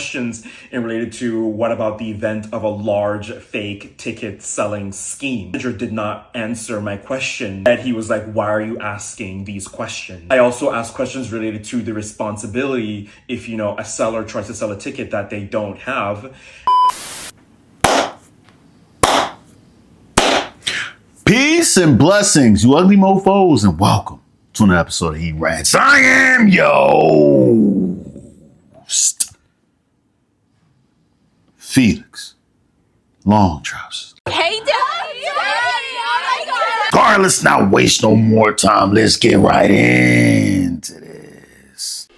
questions and related to what about the event of a large fake ticket selling scheme. The manager did not answer my question. And he was like, why are you asking these questions? I also asked questions related to the responsibility if, a seller tries to sell a ticket that they don't have. Peace and blessings, you ugly mofos, and welcome to another episode of He Rants. I am yo Felix Long Trousers. Hey, Daddy! Oh my God! Carl, let's not waste no more time. Let's get right into this.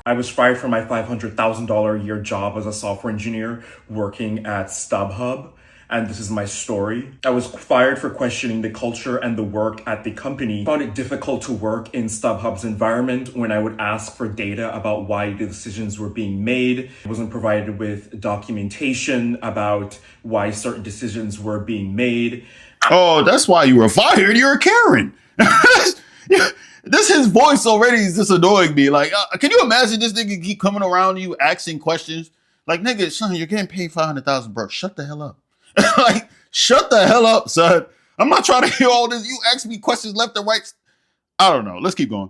I was fired from my $500,000 a year job as a software engineer working at StubHub. And this is my story. I was fired for questioning the culture and the work at the company. I found it difficult to work in StubHub's environment when I would ask for data about why the decisions were being made. I wasn't provided with documentation about why certain decisions were being made. Oh, that's why you were fired. You're a Karen. His voice already is just annoying me. Like, can you imagine this nigga keep coming around you asking questions? Like, nigga, son, you're getting paid $500,000, bro. Shut the hell up. Like, shut the hell up, son. I'm not trying to hear all this. You ask me questions left and right. I don't know. Let's keep going.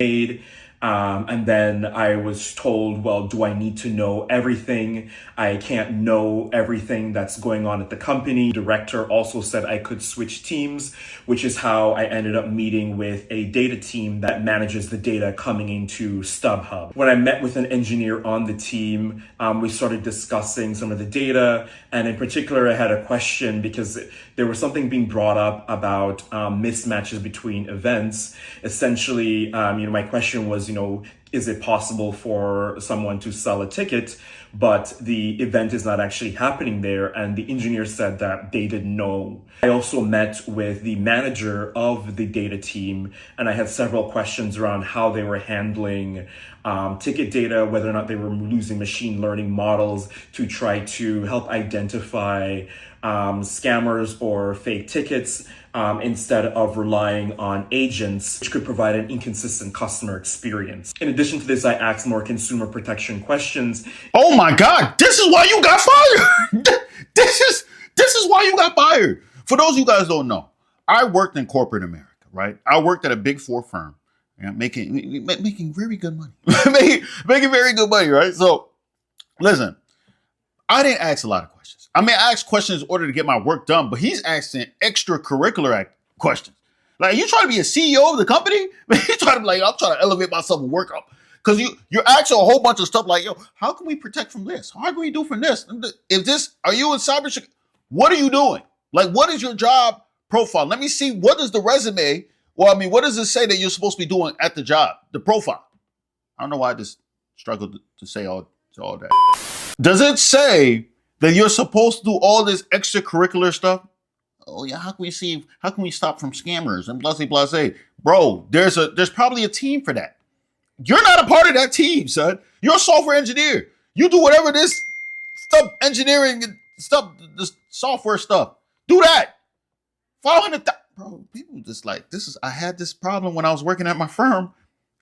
And then I was told, well, do I need to know everything? I can't know everything that's going on at the company. The director also said I could switch teams, which is how I ended up meeting with a data team that manages the data coming into StubHub. When I met with an engineer on the team, we started discussing some of the data. And in particular, I had a question because there was something being brought up about mismatches between events. Essentially, my question was, is it possible for someone to sell a ticket, but the event is not actually happening there? And the engineer said that they didn't know. I also met with the manager of the data team, and I had several questions around how they were handling ticket data, whether or not they were using machine learning models to try to help identify scammers or fake tickets instead of relying on agents, which could provide an inconsistent customer experience. In addition to this, I asked more consumer protection questions. Oh my God, this is why you got fired. This is why you got fired. For those of you guys who don't know, I worked in corporate America, right? I worked at a big four firm, making very good money, making very good money, right? So listen, I didn't ask a lot of questions. I asked questions in order to get my work done, but he's asking extracurricular questions. Like, you trying to be a CEO of the company? He's trying to be like, I'm trying to elevate myself and work up. Because you're asking a whole bunch of stuff like, how can we protect from this? How can we do from this? Are you in cybersecurity? What are you doing? Like, what is your job profile? Let me see, what is the resume? Well, what does it say that you're supposed to be doing at the job? The profile. I don't know why I just struggled to say all that. Does it say that you're supposed to do all this extracurricular stuff? Oh yeah, how can we stop from scammers and blase? Bro, there's probably a team for that. You're not a part of that team, son. You're a software engineer. You do whatever this stuff, engineering stuff, this software stuff. Do that. 500,000. Bro, people just like, I had this problem when I was working at my firm,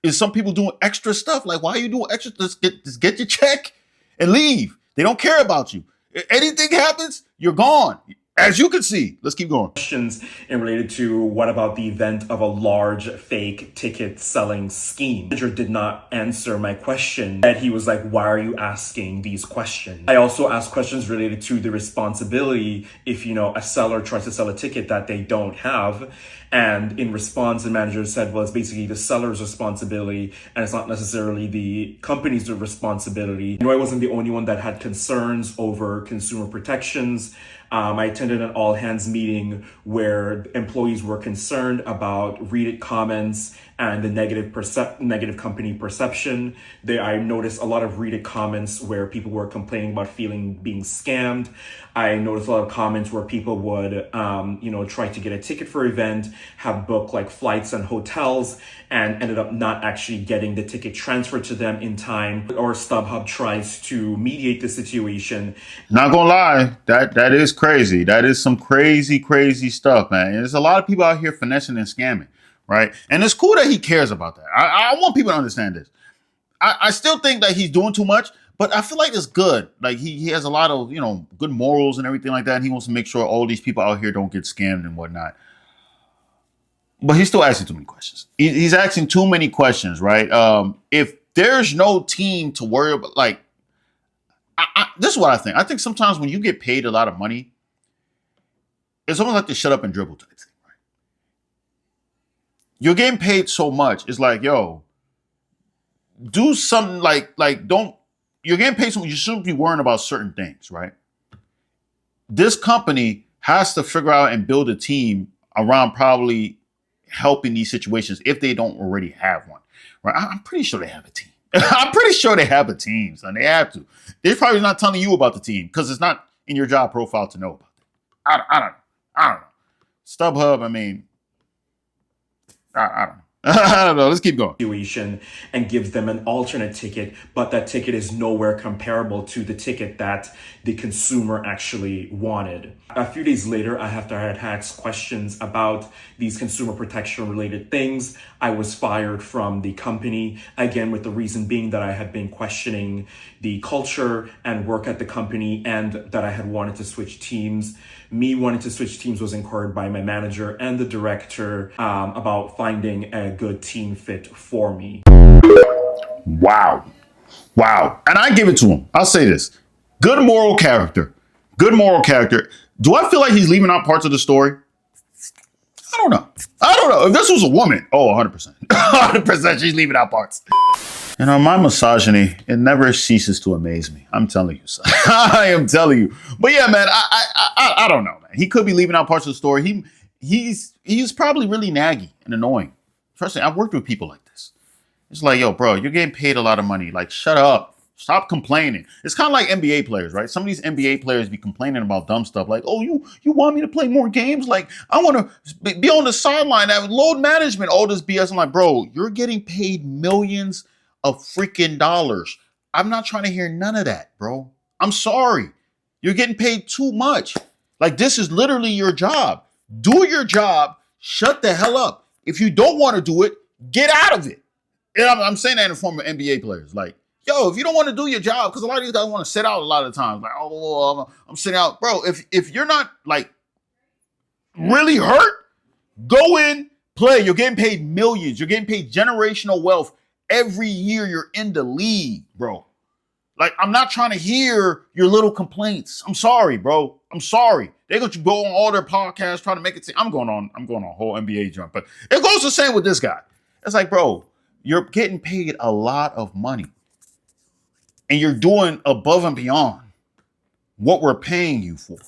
is some people doing extra stuff. Like, why are you doing extra? Just get your check and leave. They don't care about you. If anything happens, you're gone. As you can see, let's keep going. Questions and related to what about the event of a large fake ticket selling scheme. The manager did not answer my question. And he was like, why are you asking these questions? I also asked questions related to the responsibility if, a seller tries to sell a ticket that they don't have. And in response, the manager said, well, it's basically the seller's responsibility and it's not necessarily the company's responsibility. I wasn't the only one that had concerns over consumer protections. I attended an all-hands meeting where employees were concerned about Reddit comments and the negative company perception. I noticed a lot of Reddit comments where people were complaining about being scammed. I noticed a lot of comments where people would, try to get a ticket for an event, have booked like flights and hotels, and ended up not actually getting the ticket transferred to them in time. Or StubHub tries to mediate the situation. Not gonna lie, that is crazy. That is some crazy stuff, man. And there's a lot of people out here finessing and scamming, right? And it's cool that he cares about that. I want people to understand this. I still think that he's doing too much, but I feel like it's good. Like he has a lot of, good morals and everything like that. And he wants to make sure all these people out here don't get scammed and whatnot. But he's still asking too many questions. He's asking too many questions, right? If there's no team to worry about, like, this is what I think. I think sometimes when you get paid a lot of money, it's almost like the shut up and dribble type thing, right? You're getting paid so much. It's like, yo, do something you're getting paid so much. You shouldn't be worrying about certain things, right? This company has to figure out and build a team around probably helping these situations if they don't already have one, right? I'm pretty sure they have a team. I'm pretty sure they have a team, son. They have to. They're probably not telling you about the team because it's not in your job profile to know about it. I don't know. StubHub, I mean, I don't know. I don't know. Let's keep going. Situation and gives them an alternate ticket, but that ticket is nowhere comparable to the ticket that the consumer actually wanted. A few days later, after I had asked questions about these consumer protection related things, I was fired from the company, again, with the reason being that I had been questioning the culture and work at the company and that I had wanted to switch teams. Me wanting to switch teams was encouraged by my manager and the director about finding a good team fit for me. Wow. And I give it to him. I'll say this. Good moral character. Do I feel like he's leaving out parts of the story? I don't know. If this was a woman, 100%. 100% she's leaving out parts. My misogyny, it never ceases to amaze me. I'm telling you, son. I am telling you. But yeah, man, I don't know, man. He could be leaving out parts of the story. He's probably really naggy and annoying. Trust me, I've worked with people like this. It's like, yo, bro, you're getting paid a lot of money. Like, shut up. Stop complaining. It's kind of like NBA players, right? Some of these NBA players be complaining about dumb stuff like, oh, you want me to play more games? Like, I want to be on the sideline, have load management, all this BS. I'm like, bro, you're getting paid millions of freaking dollars. I'm not trying to hear none of that, bro. I'm sorry. You're getting paid too much. Like, this is literally your job. Do your job. Shut the hell up. If you don't want to do it, get out of it. And I'm saying that in the form of NBA players. Like, yo, if you don't want to do your job, because a lot of these guys want to sit out a lot of times. Like, I'm sitting out. Bro, if you're not, like, really hurt, go in, play. You're getting paid millions. You're getting paid generational wealth every year you're in the league, bro. Like, I'm not trying to hear your little complaints. I'm sorry, bro. I'm sorry. They're going to go on all their podcasts trying to make it. I'm going on a whole NBA jump. But it goes the same with this guy. It's like, bro, you're getting paid a lot of money. And you're doing above and beyond what we're paying you for.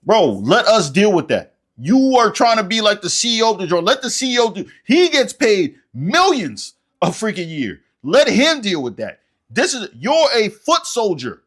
Bro, let us deal with that. You are trying to be like the CEO of the joint. Let the CEO do. He gets paid millions a freaking year. Let him deal with that. You're a foot soldier.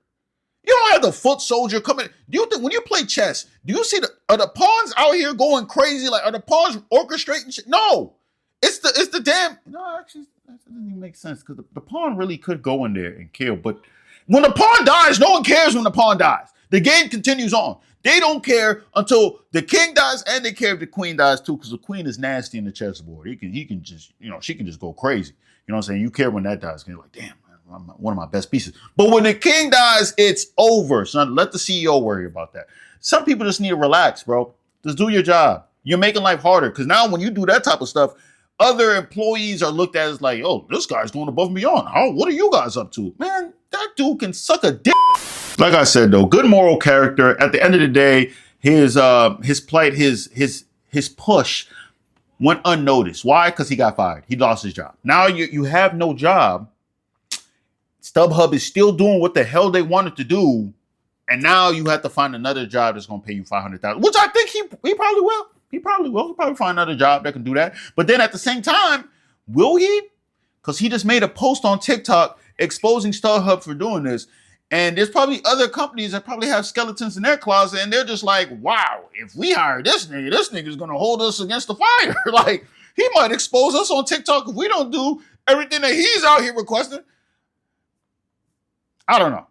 You don't have the foot soldier coming. Do you think when you play chess, do you see are the pawns out here going crazy? Like, are the pawns orchestrating shit? No. It's the damn. No, actually, that doesn't even make sense because the pawn really could go in there and kill. But when the pawn dies, no one cares when the pawn dies. The game continues on. They don't care until the king dies, and they care if the queen dies too, because the queen is nasty in the chessboard. He can just, she can just go crazy. You know what I'm saying? You care when that dies. You're like, damn, man, one of my best pieces. But when the king dies, it's over, son. Let the CEO worry about that. Some people just need to relax, bro. Just do your job. You're making life harder, because now when you do that type of stuff, other employees are looked at as like, oh, this guy's going above and beyond. What are you guys up to? Man, that dude can suck a dick. Like I said, though, good moral character. At the end of the day, his plight, his push went unnoticed. Why? Because he got fired. He lost his job. Now you have no job. StubHub is still doing what the hell they wanted to do. And now you have to find another job that's going to pay you $500,000, which I think he probably will. He probably will. He'll probably find another job that can do that. But then at the same time, will he? Because he just made a post on TikTok exposing StubHub for doing this. And there's probably other companies that probably have skeletons in their closet, and they're just like, wow, if we hire this nigga's gonna hold us against the fire. Like, he might expose us on TikTok if we don't do everything that he's out here requesting. I don't know.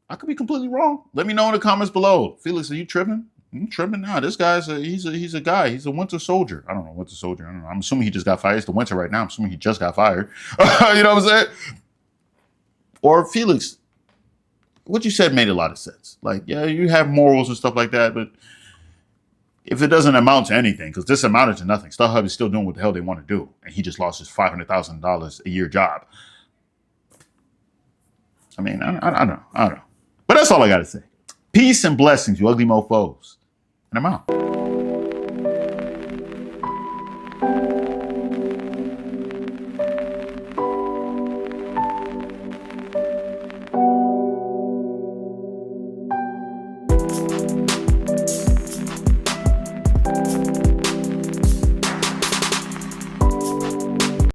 I could be completely wrong. Let me know in the comments below. Felix, are you tripping? I'm tripping now. This guy's he's a guy. He's a winter soldier. I don't know, winter soldier. I don't know. I'm assuming he just got fired. It's the winter right now. I'm assuming he just got fired. You know what I'm saying? Or Felix, what you said made a lot of sense. Like, yeah, you have morals and stuff like that, but if it doesn't amount to anything, because this amounted to nothing, StubHub is still doing what the hell they want to do, and he just lost his $500,000 a year job. I mean, I don't know. But that's all I got to say. Peace and blessings, you ugly mofos. And I'm out.